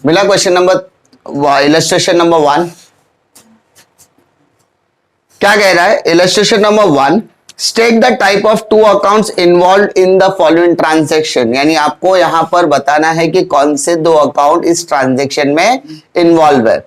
मिला question number illustration number 1 क्या कह रहा है? Illustration number 1, state the type of two accounts involve in the following transaction. यानी आपको यहां पर बताना है कि कौन से दो अकाउंट इस ट्रांजेक्शन में इन्वॉल्व है।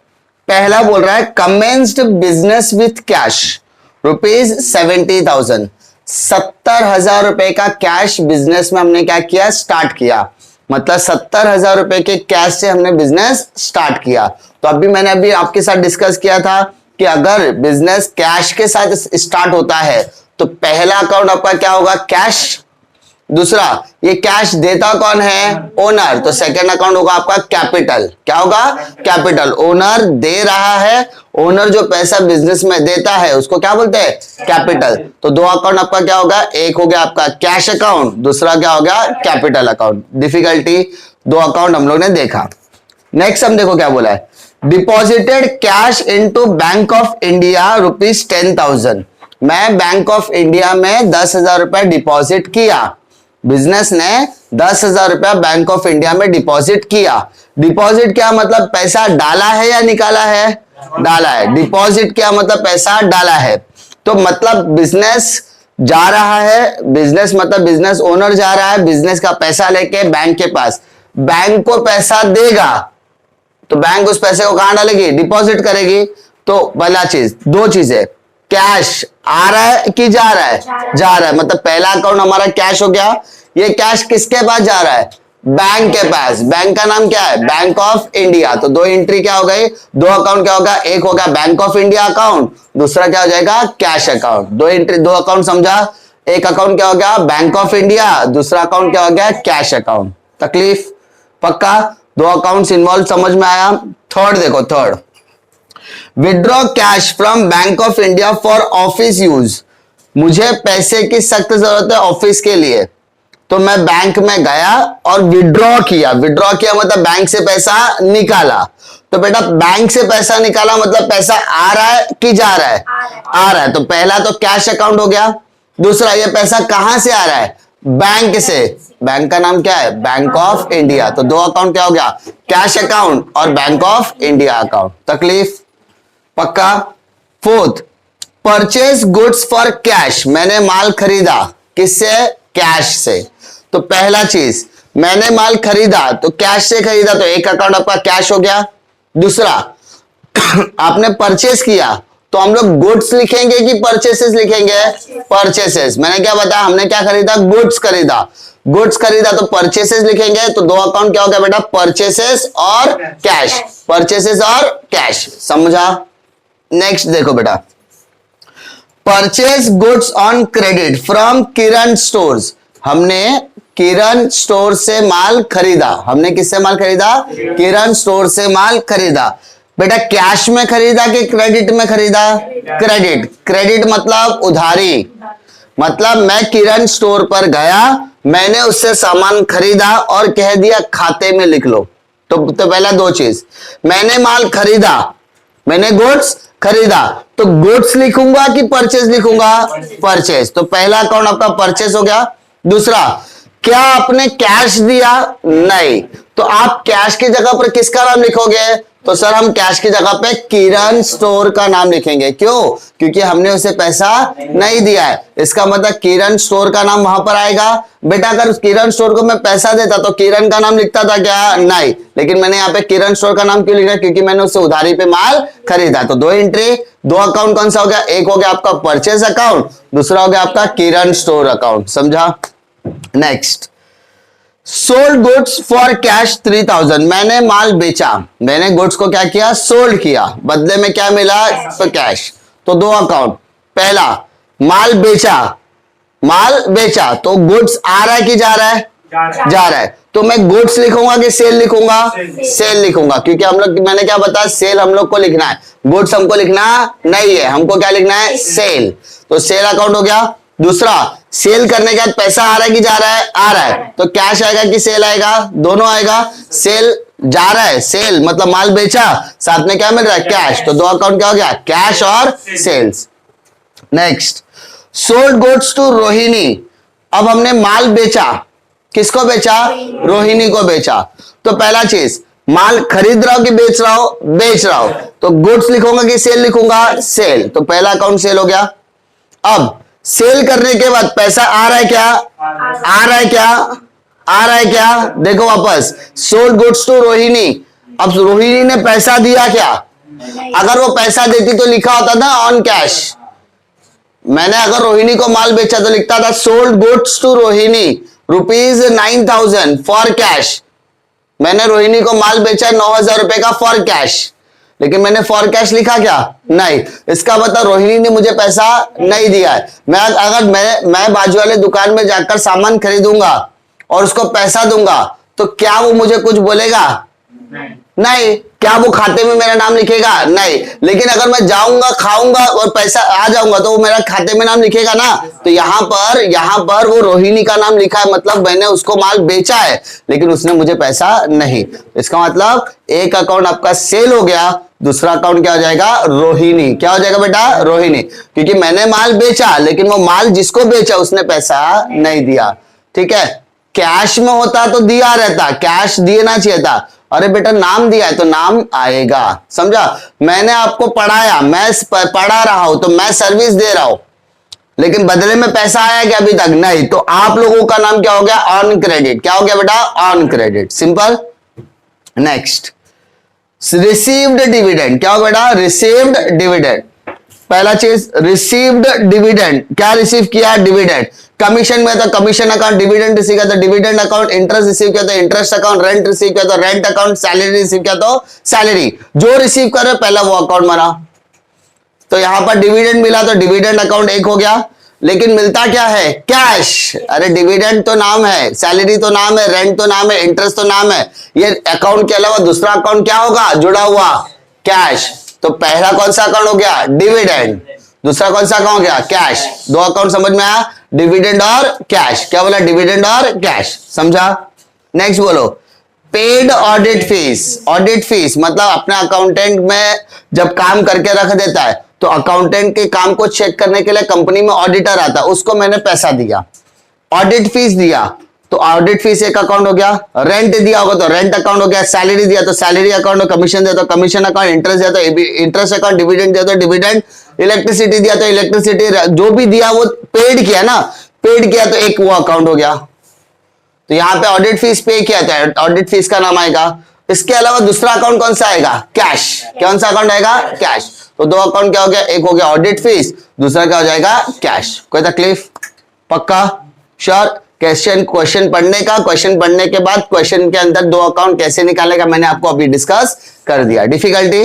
पहला बोल रहा है कमेंस्ड बिजनेस विथ कैश ₹70,000, 70,000 रुपए का कैश बिजनेस में हमने क्या किया? स्टार्ट किया। मतलब 70,000 रुपए के कैश से हमने बिजनेस स्टार्ट किया। तो मैंने आपके साथ डिस्कस किया था कि अगर बिजनेस कैश के साथ स्टार्ट होता है तो पहला अकाउंट आपका क्या होगा? कैश। दूसरा, ये कैश देता कौन है? ओनर। तो सेकंड अकाउंट होगा आपका कैपिटल। क्या होगा? कैपिटल। ओनर दे रहा है, ओनर जो पैसा बिजनेस में देता है उसको क्या बोलते हैं? कैपिटल। तो दो अकाउंट आपका क्या होगा? एक हो गया आपका कैश अकाउंट, दूसरा क्या हो गया? Capital account. डिफिकल्टी, दो अकाउंट हम लोग ने देखा। नेक्स्ट हम देखो क्या बोला है, deposited cash into bank of India ₹10,000। मैं बैंक ऑफ इंडिया में 10,000 रुपए डिपॉजिट किया। बिजनेस ने 10,000 रुपया बैंक ऑफ इंडिया में डिपॉजिट किया। डिपॉजिट क्या मतलब? पैसा डाला है या निकाला है? डाला है। डिपॉजिट क्या मतलब? पैसा डाला है। तो मतलब बिजनेस जा रहा है, बिजनेस मतलब बिजनेस ओनर जा रहा है बिजनेस का पैसा लेके बैंक के पास। बैंक को पैसा देगा तो बैंक उस पैसे को कहां डालेगी? डिपॉजिट करेगी। तो पहला चीज, दो चीजें, कैश आ रहा है कि जा रहा है? जा रहा है। मतलब पहला अकाउंट हमारा कैश हो गया। ये कैश किसके पास जा रहा है? बैंक के पास। बैंक का नाम क्या है? Bank of India. तो दो एंट्री क्या हो गई? दो अकाउंट क्या होगा? एक होगा बैंक ऑफ इंडिया अकाउंट, दूसरा क्या हो जाएगा? Cash account. दो एंट्री, दो अकाउंट समझा। एक अकाउंट क्या हो गया? बैंक ऑफ इंडिया, दूसरा अकाउंट क्या हो गया? Cash account. तकलीफ? पक्का? दो अकाउंट्स इन्वॉल्व समझ में आया। थर्ड देखो, third, withdraw cash from bank of India for office use. मुझे पैसे की सख्त जरूरत है ऑफिस के लिए, तो मैं बैंक में गया और विड्रॉ किया। विड्रॉ किया मतलब बैंक से पैसा निकाला। तो बेटा बैंक से पैसा निकाला मतलब पैसा आ रहा है कि जा रहा है? आ रहा है। तो पहला तो कैश अकाउंट हो गया। दूसरा, ये पैसा कहां से आ रहा है? बैंक से। बैंक का नाम क्या है? Bank of India. तो दो अकाउंट क्या हो गया? कैश अकाउंट और बैंक ऑफ इंडिया अकाउंट। तकलीफ? पक्का? Fourth, purchase goods for cash. मैंने माल खरीदा किससे? कैश से। तो पहला चीज, मैंने माल खरीदा तो कैश से खरीदा, तो एक अकाउंट आपका कैश हो गया। दूसरा, आपने परचेस किया तो हम लोग गुड्स लिखेंगे कि परचेसेस लिखेंगे? परचेसेस। मैंने क्या बताया? हमने क्या खरीदा? गुड्स खरीदा। गुड्स खरीदा तो परचेसेस लिखेंगे। तो दो अकाउंट क्या हो गया बेटा? परचेसेस और कैश। परचेसेस और कैश। समझा? नेक्स्ट देखो बेटा, purchase goods on credit from Kiran stores. हमने किरण स्टोर से माल खरीदा। हमने किससे माल खरीदा? किरण स्टोर से माल खरीदा। बेटा कैश में खरीदा कि क्रेडिट में खरीदा? क्रेडिट। क्रेडिट मतलब उधारी। मतलब मैं किरण स्टोर पर गया, मैंने उससे सामान खरीदा और कह दिया खाते में लिख लो। तो पहला दो चीज, मैंने माल खरीदा, मैंने गुड्स खरीदा, तो गुड्स लिखूंगा कि परचेज लिखूंगा? परचेज। तो पहला अकाउंट आपका परचेज हो गया। दूसरा, क्या आपने कैश दिया? नहीं। तो आप कैश की जगह पर किसका नाम लिखोगे? तो सर हम कैश की जगह पे किरण स्टोर का नाम लिखेंगे। क्यों? क्योंकि हमने उसे पैसा नहीं दिया है। इसका मतलब किरण स्टोर का नाम वहां पर आएगा। बेटा अगर उस किरण स्टोर को मैं पैसा देता तो किरण का नाम लिखता था क्या? नहीं। लेकिन मैंने यहाँ पे किरण स्टोर का नाम क्यों लिखा? क्योंकि मैंने उससे उधारी पे माल खरीदा। तो दो एंट्री, दो अकाउंट कौन सा हो गया? एक हो गया आपका परचेज अकाउंट, दूसरा हो गया आपका किरण स्टोर अकाउंट। समझा? Next, sold goods for cash 3,000। मैंने माल बेचा, मैंने गुड्स को क्या किया? सोल्ड किया। बदले में क्या मिला? तो कैश। तो दो अकाउंट, पहला माल बेचा, माल बेचा तो गुड्स आ रहा है कि जा रहा है? जा रहा है। तो मैं गुड्स लिखूंगा कि सेल लिखूंगा? सेल लिखूंगा। क्योंकि हम लोग, मैंने क्या बताया? सेल हम लोग को लिखना है, गुड्स हमको लिखना नहीं है। हमको क्या लिखना है? सेल। तो सेल अकाउंट हो गया। दूसरा, सेल करने के बाद पैसा आ रहा है कि जा रहा है? आ रहा है। तो कैश आएगा कि सेल आएगा? दोनों आएगा। सेल जा रहा है, सेल मतलब माल बेचा, साथ में क्या मिल रहा है? कैश। तो दो अकाउंट क्या हो गया? कैश और sales. Next, sold goods to Rohini. अब हमने माल बेचा, किसको बेचा? रोहिणी को बेचा। तो पहला चीज, माल खरीद रहा हो कि बेच रहा हो? बेच रहा हो। तो गुड्स लिखूंगा कि सेल लिखूंगा? सेल। तो पहला अकाउंट सेल हो गया। अब सेल करने के बाद पैसा आ रहा है क्या? आ रहा है क्या? आ रहा है क्या? देखो वापस, सोल्ड गुड्स टू रोहिणी। अब रोहिणी ने पैसा दिया क्या? अगर वो पैसा देती तो लिखा होता था ऑन कैश। मैंने अगर रोहिणी को माल बेचा तो लिखता था sold goods to Rohini ₹9,000 for cash. मैंने रोहिणी को माल बेचा 9,000 रुपए का फॉर कैश, लेकिन मैंने फॉर कैश लिखा क्या? नहीं। इसका मतलब रोहिणी ने मुझे पैसा नहीं दिया है। मैं बाजू वाले दुकान में जाकर सामान खरीदूंगा और उसको पैसा दूंगा तो क्या वो मुझे कुछ बोलेगा? नहीं। क्या वो खाते में मेरा नाम लिखेगा? नहीं। लेकिन अगर मैं जाऊंगा, खाऊंगा और पैसा आ जाऊंगा तो वो मेरा खाते में नाम लिखेगा ना। तो यहां पर वो रोहिणी का नाम लिखा है, मतलब मैंने उसको माल बेचा है लेकिन उसने मुझे पैसा नहीं। इसका मतलब एक अकाउंट आपका सेल हो गया, दूसरा अकाउंट क्या हो जाएगा? रोहिणी। क्या हो जाएगा बेटा? रोहिणी। क्योंकि मैंने माल बेचा लेकिन वो माल जिसको बेचा उसने पैसा नहीं दिया। ठीक है। कैश में होता तो दिया रहता, कैश देना चाहिए था। अरे बेटा नाम दिया है तो नाम आएगा, समझा? मैंने आपको पढ़ाया, मैं पढ़ा रहा हूं तो मैं सर्विस दे रहा हूं, लेकिन बदले में पैसा आया क्या? अभी तक नहीं। तो आप लोगों का नाम क्या हो गया? On credit. क्या हो गया बेटा? On credit. Simple. Next, received dividend. क्या हो बेटा? Received dividend. पहला चीज, रिसीव्ड डिविडेंड। क्या रिसीव किया? डिविडेंड। कमीशन में तो कमीशन अकाउंट, डिविडेंड रिसीव किया तो डिविडेंड अकाउंट, इंटरेस्ट रिसीव किया तो इंटरेस्ट अकाउंट, रेंट रिसीव किया तो रेंट अकाउंट, सैलरी रिसीव किया तो सैलरी। जो रिसीव कर रहे पहला वो अकाउंट बना। तो यहां पर डिविडेंड मिला तो डिविडेंड अकाउंट एक हो गया, लेकिन मिलता क्या है? कैश। अरे डिविडेंड तो नाम है, सैलरी तो नाम है, रेंट तो नाम है, इंटरेस्ट तो नाम है। ये अकाउंट के अलावा दूसरा अकाउंट क्या होगा जुड़ा हुआ? कैश। तो पहला कौन सा अकाउंट हो गया? डिविडेंड। दूसरा कौन सा अकाउंट हो गया? कैश। दो अकाउंट समझ में आया? डिविडेंड और कैश। क्या बोला? डिविडेंड और कैश। समझा? नेक्स्ट बोलो, paid audit fees. Audit fees मतलब अपने अकाउंटेंट में जब काम करके रख देता है तो अकाउंटेंट के काम को चेक करने के लिए कंपनी में ऑडिटर आता है, उसको मैंने पैसा दिया, ऑडिट फीस दिया, तो ऑडिट फीस एक अकाउंट हो गया। रेंट दिया होगा तो रेंट अकाउंट हो गया। सैलरी दिया तो सैलरी अकाउंट, कमीशन दिया तो कमीशन अकाउंट, इंटरेस्ट दिया तो इंटरेस्ट अकाउंट, डिविडेंड दिया तो डिविडेंड, इलेक्ट्रिसिटी दिया तो इलेक्ट्रिसिटी, जो भी दिया वो पेड किया ना, पेड किया तो एक वो अकाउंट हो गया। तो यहां पे ऑडिट फीस पे किया था, ऑडिट फीस का नाम आएगा। इसके अलावा दूसरा अकाउंट कौन सा आएगा? कैश। कौन सा अकाउंट आएगा? कैश। तो दो अकाउंट क्या हो गया? एक हो गया ऑडिट फीस, दूसरा क्या हो जाएगा? कैश। कोई तकलीफ? पक्का? श्योर? क्वेश्चन पढ़ने का, क्वेश्चन पढ़ने के बाद क्वेश्चन के अंदर दो अकाउंट कैसे निकालेगा मैंने आपको अभी डिस्कस कर दिया। डिफिकल्टी?